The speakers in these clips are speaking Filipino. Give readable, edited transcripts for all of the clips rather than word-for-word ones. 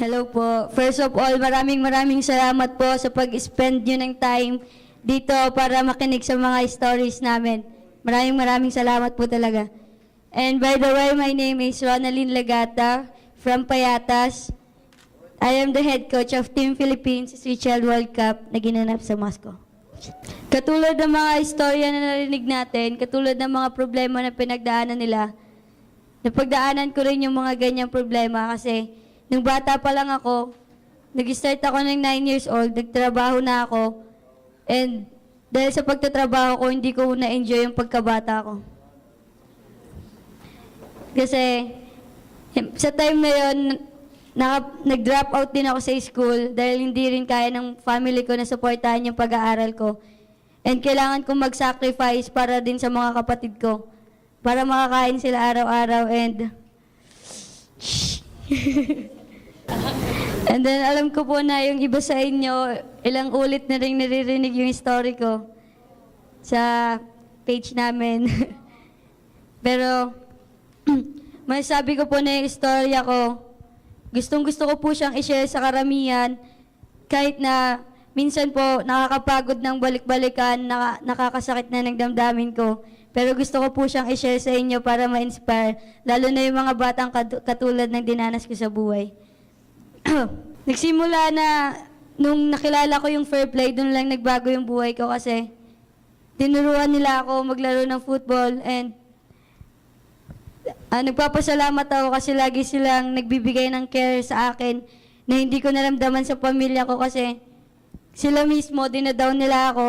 Hello po. First of all, maraming salamat po sa pag-spend nyo ng time dito para makinig sa mga stories namin. Maraming salamat po talaga. And by the way, my name is Ronaldine Legata from Payatas. I am the head coach of Team Philippines Street Child World Cup na ginanap sa Moscow. Katulad ng mga istorya na narinig natin, katulad ng mga problema na pinagdaanan nila, napagdaanan ko rin yung mga ganyang problema kasi nung bata pa lang ako, nag-start ako ng 9 years old, nagtrabaho na ako, and dahil sa pagtatrabaho ko, hindi ko na-enjoy yung pagkabata ko. Kasi sa time na yun, nag-drop out din ako sa school dahil hindi rin kaya ng family ko na supportahan yung pag-aaral ko. And kailangan kong mag-sacrifice para din sa mga kapatid ko, para makakain sila araw-araw and and then alam ko po na yung iba sa inyo, ilang ulit na rin naririnig yung story ko sa page namin. Pero masasabi ko po na yung istorya ko, gustong-gusto ko po siyang i-share sa karamihan kahit na minsan po nakakapagod ng balik-balikan, nakakasakit na ng damdamin ko. Pero gusto ko po siyang i-share sa inyo para ma-inspire, lalo na yung mga batang katulad ng dinanas ko sa buhay. Nagsimula na nung nakilala ko yung fair play, doon lang nagbago yung buhay ko kasi tinuruan nila ako maglaro ng football and nagpapasalamat ako kasi lagi silang nagbibigay ng care sa akin na hindi ko naramdaman sa pamilya ko kasi sila mismo, dinadown nila ako.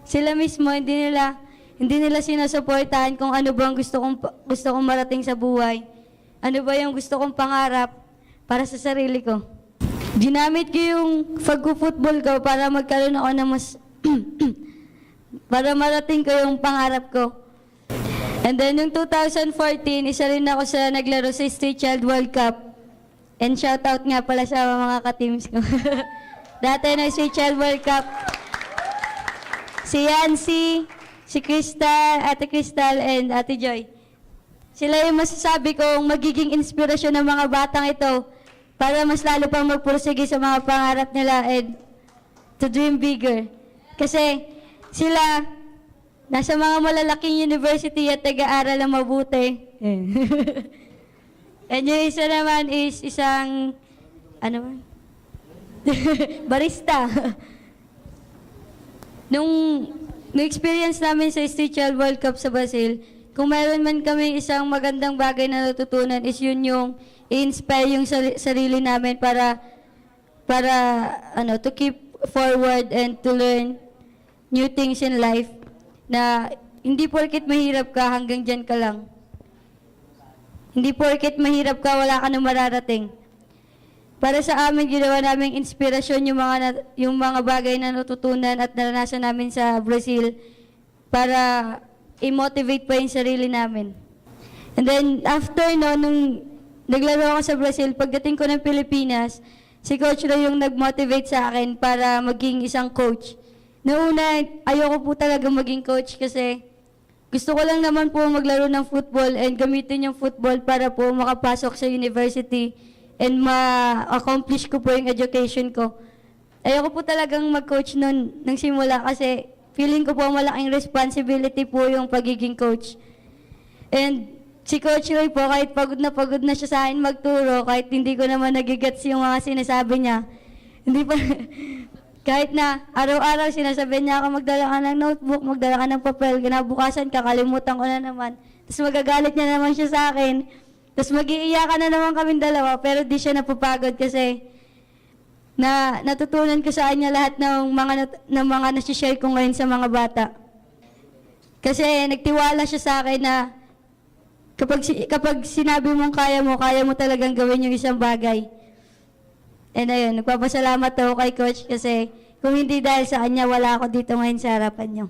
Sila mismo, hindi nila sinusuportahan kung ano ba ang gusto kong marating sa buhay. Ano ba yung gusto kong pangarap para sa sarili ko. Ginamit ko yung pag-football ko para magkaroon ako ng mas para marating ko yung pangarap ko. And then, yung 2014, isa rin ako sa naglaro sa Street Child World Cup. And shoutout nga pala sa mga ka-teams ko. Dati na Street Child World Cup. Si Yancy, si Crystal, Ate Crystal, and Ate Joy. Sila yung masasabi kong magiging inspirasyon ng mga batang ito para mas lalo pang magpursige sa mga pangarap nila and to dream bigger. Kasi sila, nasa mga malalaking university at nag-aaral ng mabuti. And yung isa naman is isang, barista. Nung experience namin sa Street Child World Cup sa Brazil, kung mayroon man kami isang magandang bagay na natutunan is yun yung i-inspire yung sarili namin para to keep forward and to learn new things in life. Na hindi porket mahirap ka, hanggang dyan ka lang. Hindi porket mahirap ka, wala ka nang mararating. Para sa amin, ginawa namin inspirasyon yung mga bagay na natutunan at naranasan namin sa Brazil para i-motivate pa yung sarili namin. And then, after nung naglaro ako sa Brazil, pagdating ko ng Pilipinas, si Coach Roy yung nag-motivate sa akin para maging isang coach. Noona, ayoko po talaga maging coach kasi gusto ko lang naman po maglaro ng football and gamitin yung football para po makapasok sa university and ma-accomplish ko po yung education ko. Ayoko po talagang mag-coach nung simula kasi feeling ko po malaking responsibility po yung pagiging coach. And si Coach Roy po, kahit pagod na siya sa akin magturo, kahit hindi ko naman nagigets yung mga sinasabi niya, hindi pa... Kahit na araw-araw sinasabi niya ako magdala ka ng notebook, magdala ka ng papel, kinabukasan kakalimutan ko na naman. Tapos magagalit niya naman siya sa akin. Tapos mag-iiyakan na naman kaming dalawa, pero di siya napapagod kasi natutunan ko sa kanya lahat ng mga nasi-share ko ngayon sa mga bata. Kasi nagtiwala siya sa akin na kapag sinabi mong kaya mo talagang gawin yung isang bagay. And ayun, nagpapasalamat ako kay Coach kasi kung hindi dahil sa kanya, wala ako dito ngayon sa harapan niyo.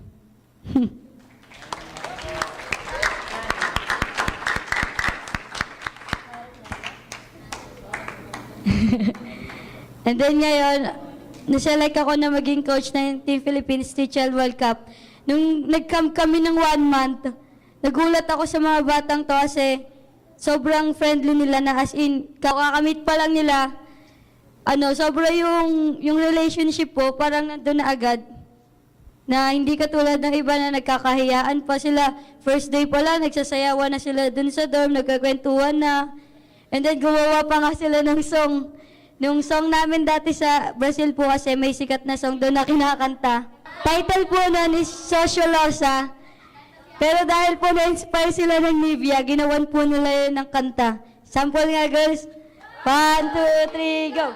And then ngayon, naselect ako na maging coach ng Team Philippines Street Child World Cup. Nung nag-camp kami ng 1 month, nagulat ako sa mga batang to kasi sobrang friendly nila na as in, kakakamit pa lang nila, sobra yung relationship po, parang nandun na agad. Na hindi katulad ng iba na nagkakahiyaan pa sila. First day pa lang, nagsasayawan na sila dun sa dorm, nagkakwentuhan na. And then gumawa pa nga sila ng song. Nung song namin dati sa Brazil po kasi may sikat na song doon na kinakanta. Title po nun is Sociolosa. Pero dahil po na-inspire sila ng Nivea, ginawan po nila yun ng kanta. Sample nga girls. 1, 2, 3, go!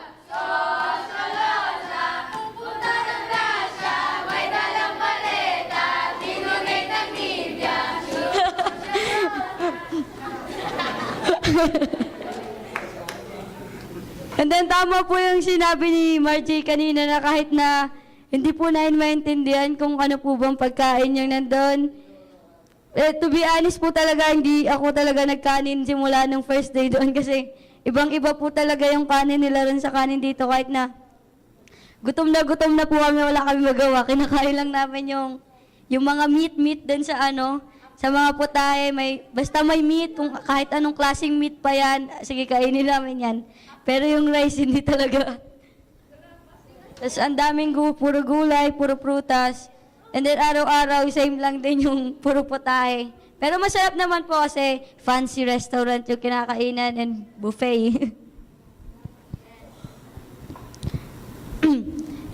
And then tama po yung sinabi ni Margie kanina na kahit na hindi po namin maintindihan kung ano po bang pagkain yung nandun. To be honest po talaga, hindi ako talaga nagkanin simula nung first day doon kasi ibang-iba po talaga yung kanin nila rin sa kanin dito kahit na gutom na po kami, wala kami magawa. Kinakain lang namin yung mga meat din sa sa mga putahe, basta may meat, kung kahit anong klaseng meat pa yan, sige kainin namin yan. Pero yung rice, hindi talaga. Tapos ang daming puro gulay, puro prutas. And then araw-araw, same lang din yung puro putahe. Pero masarap naman po kasi fancy restaurant yung kinakainan and buffet.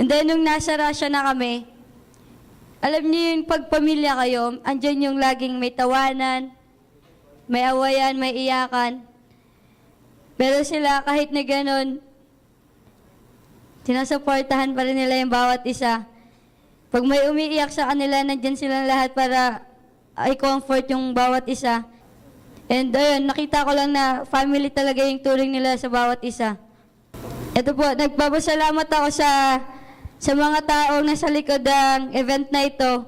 And then nung nasa Russia na kami, alam niyo yung pagpamilya kayo, andyan yung laging may tawanan, may awayan, may iyakan. Pero sila kahit na ganun, sinasuportahan pa rin nila yung bawat isa. Pag may umiiyak sa kanila, nandyan silang lahat para i-comfort yung bawat isa. And ayun, nakita ko lang na family talaga yung turing nila sa bawat isa. Ito po, nagpapasalamat ako sa mga taong nasa likod ng event na ito,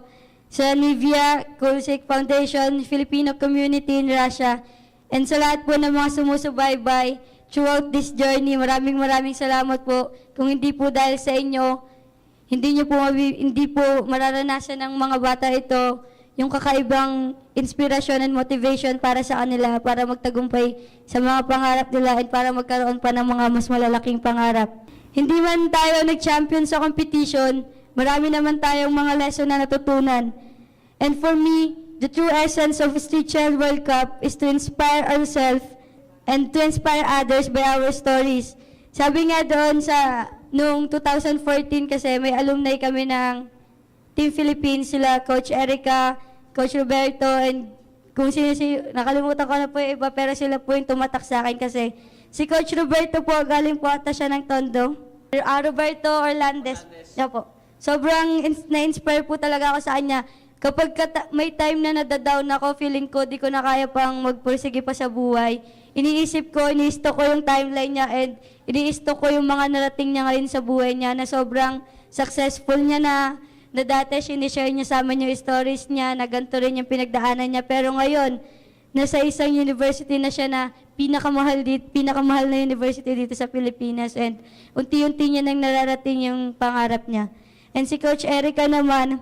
sa Nivea, Kulsik Foundation, Filipino community in Russia, and sa lahat po ng mga sumusubaybay throughout this journey. Maraming salamat po. Kung hindi po dahil sa inyo, hindi po mararanasan ng mga bata ito yung kakaibang inspirasyon and motivation para sa kanila, para magtagumpay sa mga pangarap nila at para magkaroon pa ng mga mas malalaking pangarap. Hindi man tayo nag-champion sa competition, marami naman tayong mga lesson na natutunan. And for me, the true essence of Street Child World Cup is to inspire ourselves and to inspire others by our stories. Sabi nga doon noong 2014 kasi may alumni kami ng Team Philippines, sila Coach Erica, Coach Roberto, and kung sino nakalimutan ko na po yung iba, pero sila po yung tumatak sa akin kasi si Coach Roberto po, galing po ata siya ng Tondo. Roberto Orlandes. Yeah po. Sobrang na-inspire po talaga ako sa kanya. Kapag may time na nadadown ako, feeling ko di ko na kaya pang magpursige pa sa buhay. Ini-stock ko yung timeline niya and ini-stock ko yung mga narating niya ngayon sa buhay niya na sobrang successful niya na dati sinishare niya sa amin yung stories niya, na ganito rin yung pinagdaanan niya. Pero ngayon, nasa isang university na siya na pinakamahal na university dito sa Pilipinas and unti-unti niya nang nararating yung pangarap niya. And si Coach Erica naman,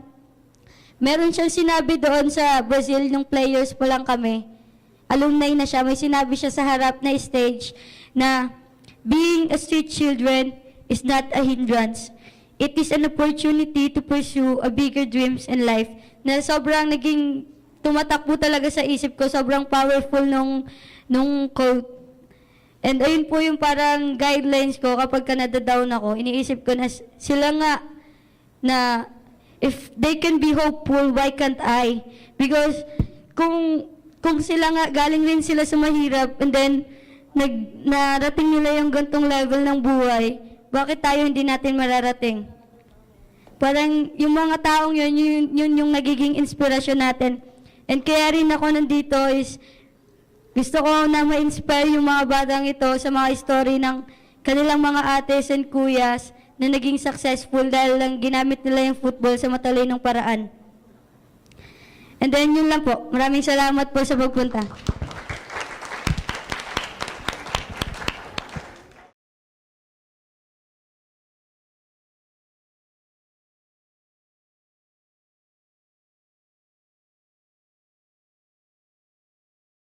meron siyang sinabi doon sa Brazil nung players pa lang kami. Alumni na siya, may sinabi siya sa harap na stage na being a street children is not a hindrance. It is an opportunity to pursue a bigger dreams in life. Na sobrang naging tumatakbo talaga sa isip ko, sobrang powerful nung quote. And ayun po yung parang guidelines ko kapag nadadown ako. Iniisip ko na sila nga na if they can be hopeful, why can't I? Because kung sila nga, galing rin sila sa mahirap and then narating nila yung gantong level ng buhay, bakit tayo hindi natin mararating? Parang yung mga taong yun yung nagiging inspirasyon natin. And kaya rin ako nandito is gusto ko na ma-inspire yung mga batang ito sa mga story ng kanilang mga ates and kuyas na naging successful dahil lang ginamit nila yung football sa matalinong paraan. And then yun lang po. Maraming salamat po sa pagpunta.